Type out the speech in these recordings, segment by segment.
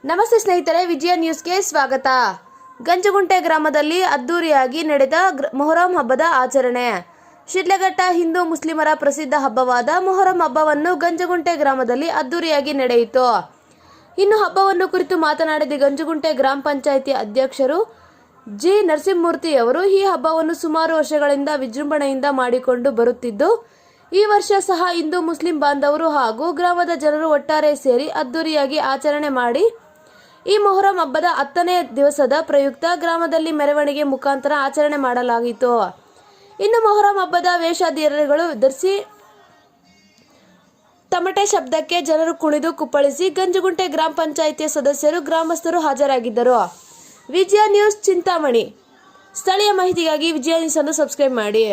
ನಮಸ್ತೆ ಸ್ನೇಹಿತರೆ, ವಿಜಯ ನ್ಯೂಸ್ಗೆ ಸ್ವಾಗತ. ಗಂಜಗುಂಟೆ ಗ್ರಾಮದಲ್ಲಿ ಅದ್ದೂರಿಯಾಗಿ ನಡೆದ ಮೊಹರಂ ಹಬ್ಬದ ಆಚರಣೆ. ಶಿಡ್ಲಘಟ್ಟ ಹಿಂದೂ ಮುಸ್ಲಿಮರ ಪ್ರಸಿದ್ಧ ಹಬ್ಬವಾದ ಮೊಹರಂ ಹಬ್ಬವನ್ನು ಗಂಜಗುಂಟೆ ಗ್ರಾಮದಲ್ಲಿ ಅದ್ದೂರಿಯಾಗಿ ನಡೆಯಿತು. ಇನ್ನು ಹಬ್ಬವನ್ನು ಕುರಿತು ಮಾತನಾಡಿದ ಗಂಜಗುಂಟೆ ಗ್ರಾಮ ಪಂಚಾಯಿತಿ ಅಧ್ಯಕ್ಷರು ಜಿ ನರಸಿಂಹಮೂರ್ತಿಯವರು, ಈ ಹಬ್ಬವನ್ನು ಸುಮಾರು ವರ್ಷಗಳಿಂದ ವಿಜೃಂಭಣೆಯಿಂದ ಮಾಡಿಕೊಂಡು ಬರುತ್ತಿದ್ದು, ಈ ವರ್ಷ ಸಹ ಹಿಂದೂ ಮುಸ್ಲಿಂ ಬಾಂಧವರು ಹಾಗೂ ಗ್ರಾಮದ ಜನರು ಒಟ್ಟಾರೆ ಸೇರಿ ಅದ್ದೂರಿಯಾಗಿ ಆಚರಣೆ ಮಾಡಿ ಈ ಮೊಹರಂ ಹಬ್ಬದ 10ನೇ ದಿವಸದ ಪ್ರಯುಕ್ತ ಗ್ರಾಮದಲ್ಲಿ ಮೆರವಣಿಗೆ ಮುಖಾಂತರ ಆಚರಣೆ ಮಾಡಲಾಯಿತು. ಇನ್ನು ಮೊಹರಂ ಹಬ್ಬದ ವೇಷಧಾರಿಗಳು ಧರಿಸಿ ತಮಟೆ ಶಬ್ದಕ್ಕೆ ಜನರು ಕುಣಿದು ಕುಪ್ಪಳಿಸಿ ಗಂಜಗುಂಟೆ ಗ್ರಾಮ ಪಂಚಾಯಿತಿಯ ಸದಸ್ಯರು, ಗ್ರಾಮಸ್ಥರು ಹಾಜರಾಗಿದ್ದರು. ವಿಜಯ ನ್ಯೂಸ್ ಚಿಂತಾಮಣಿ. ಸ್ಥಳೀಯ ಮಾಹಿತಿಗಾಗಿ ವಿಜಯ ನ್ಯೂಸ್ ಅನ್ನು ಸಬ್ಸ್ಕ್ರೈಬ್ ಮಾಡಿ.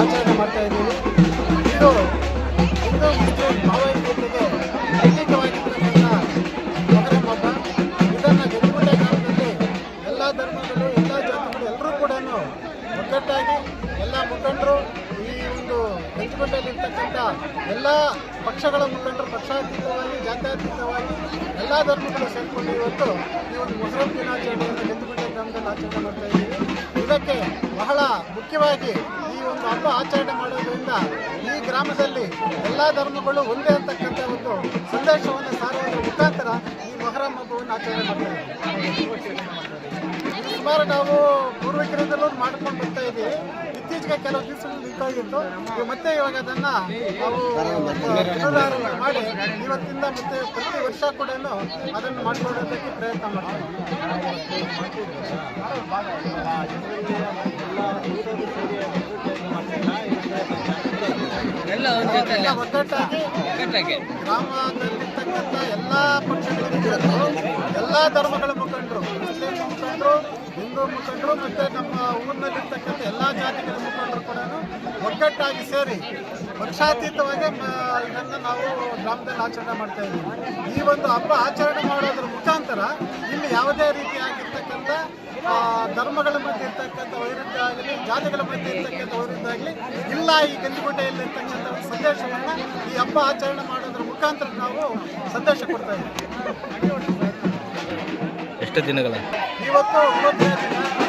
ಆಚರಣೆ ಮಾಡ್ತಾ ಇದ್ದೀವಿ. ಇದು ಹಿಂದೂ ಮುಸ್ಲಿಂ ಭಾವೈಕ್ಯತೆಗೆ ಪ್ರತ್ಯೇಕವಾಗಿರ್ತಕ್ಕಂಥ ಮೊಹರಂ ಹಬ್ಬ. ಇದನ್ನು ಗಂಜಗುಂಟೆ ಗ್ರಾಮದಲ್ಲಿ ಎಲ್ಲ ಧರ್ಮಗಳು, ಎಲ್ಲ ಜಾತಿಗಳು ಎಲ್ಲರೂ ಕೂಡ ಒಗ್ಗಟ್ಟಾಗಿ ಎಲ್ಲ ಮುಖಂಡರು, ಈ ಒಂದು ಗಂಜಗುಂಟೆಯಲ್ಲಿರ್ತಕ್ಕಂಥ ಎಲ್ಲ ಪಕ್ಷಗಳ ಮುಖಂಡರು ಪಕ್ಷಾತೀತವಾಗಿ, ಜಾತ್ಯತೀತವಾಗಿ ಎಲ್ಲ ಧರ್ಮಗಳು ಸೇರಿಕೊಂಡು ಇವತ್ತು ಈ ಒಂದು ಮೊಹರಂ ದಿನಾಚರಣೆಯನ್ನು ಗಂಜಗುಂಟೆ ಗ್ರಾಮದಲ್ಲಿ ಆಚರಣೆ ಮಾಡ್ತಾ ಇದ್ದೀವಿ. ಇದಕ್ಕೆ ಬಹಳ ಮುಖ್ಯವಾಗಿ ಈ ಒಂದು ಹಬ್ಬ ಆಚರಣೆ ಮಾಡೋದ್ರಿಂದ ಈ ಗ್ರಾಮದಲ್ಲಿ ಎಲ್ಲ ಧರ್ಮಗಳು ಒಂದೇ ಅಂತಕ್ಕಂಥ ಒಂದು ಸಂದೇಶವನ್ನು ಸಾರುವುದರ ಮುಖಾಂತರ ಈ ಮೊಹರಂ ಹಬ್ಬವನ್ನು ಆಚರಣೆ ಮಾಡ್ತಾ ಇದ್ದೀವಿ. ಸುಮಾರು ನಾವು ಪೂರ್ವಿಕರಿಂದಲೂ ಮಾಡ್ಕೊಂಡು ಬರ್ತಾ ಇದ್ದೀವಿ. ಇತ್ತೀಚೆಗೆ ಕೆಲವು ದಿವಸಗಳು ನಿಂತೋಗಿತ್ತು. ಮತ್ತೆ ಇವಾಗ ಅದನ್ನ ನಾವು ಪುನರಾರಂಭ ಮಾಡಿ ಇವತ್ತಿಂದ ಮತ್ತೆ ಪ್ರತಿ ವರ್ಷ ಕೂಡ ಅದನ್ನು ಮಾಡ್ಕೊಳ್ಳೋದಕ್ಕೆ ಪ್ರಯತ್ನ ಮಾಡ್ತೀವಿ. ಒಗ್ಗಟ್ಟಾಗಿ ಗ್ರಾಮದಲ್ಲಿರ್ತಕ್ಕಂಥ ಎಲ್ಲ ಪಕ್ಷಗಳ ಮುಖಂಡರು, ಎಲ್ಲ ಧರ್ಮಗಳ ಮುಖಂಡರು, ಮುಸ್ಲಿಂ ಮುಖಂಡರು, ಹಿಂದೂ ಮುಖಂಡರು ಮತ್ತು ನಮ್ಮ ಊರಿನಲ್ಲಿರ್ತಕ್ಕಂಥ ಎಲ್ಲ ಜಾತಿಗಳ ಮುಖಂಡರು ಕೂಡ ಒಗ್ಗಟ್ಟಾಗಿ ಸೇರಿ ಪಕ್ಷಾತೀತವಾಗಿ ಇದನ್ನು ನಾವು ಗ್ರಾಮದಲ್ಲಿ ಆಚರಣೆ ಮಾಡ್ತಾ ಇದ್ದೀವಿ. ಈ ಒಂದು ಹಬ್ಬ ಆಚರಣೆ ಮಾಡೋದ್ರ ಮುಖಾಂತರ ಇಲ್ಲಿ ಯಾವುದೇ ರೀತಿಯಾಗಿರ್ತಕ್ಕಂಥ ಧರ್ಮಗಳ ಮಧ್ಯೆ ಇರ್ತಕ್ಕಂಥ ವೈರುಧ್ಯ ಆಗಲಿ, ಜಾತಿಗಳ ಮಧ್ಯೆ ಇರ್ತಕ್ಕಂಥ ವೈರುಧ್ಯ ಆಗಲಿ ಇಲ್ಲ. ಈ ಗಂಜಿಗುಂಟೆಯಲ್ಲಿರ್ತಕ್ಕಂಥ ಒಂದು ಸಂದೇಶವನ್ನು ಈ ಹಬ್ಬ ಆಚರಣೆ ಮಾಡೋದ್ರ ಮುಖಾಂತರ ನಾವು ಸಂದೇಶ ಕೊಡ್ತಾ ಇದ್ದೀವಿ. ಎಷ್ಟು ದಿನಗಳ ಇವತ್ತು 9ನೇ ದಿನ.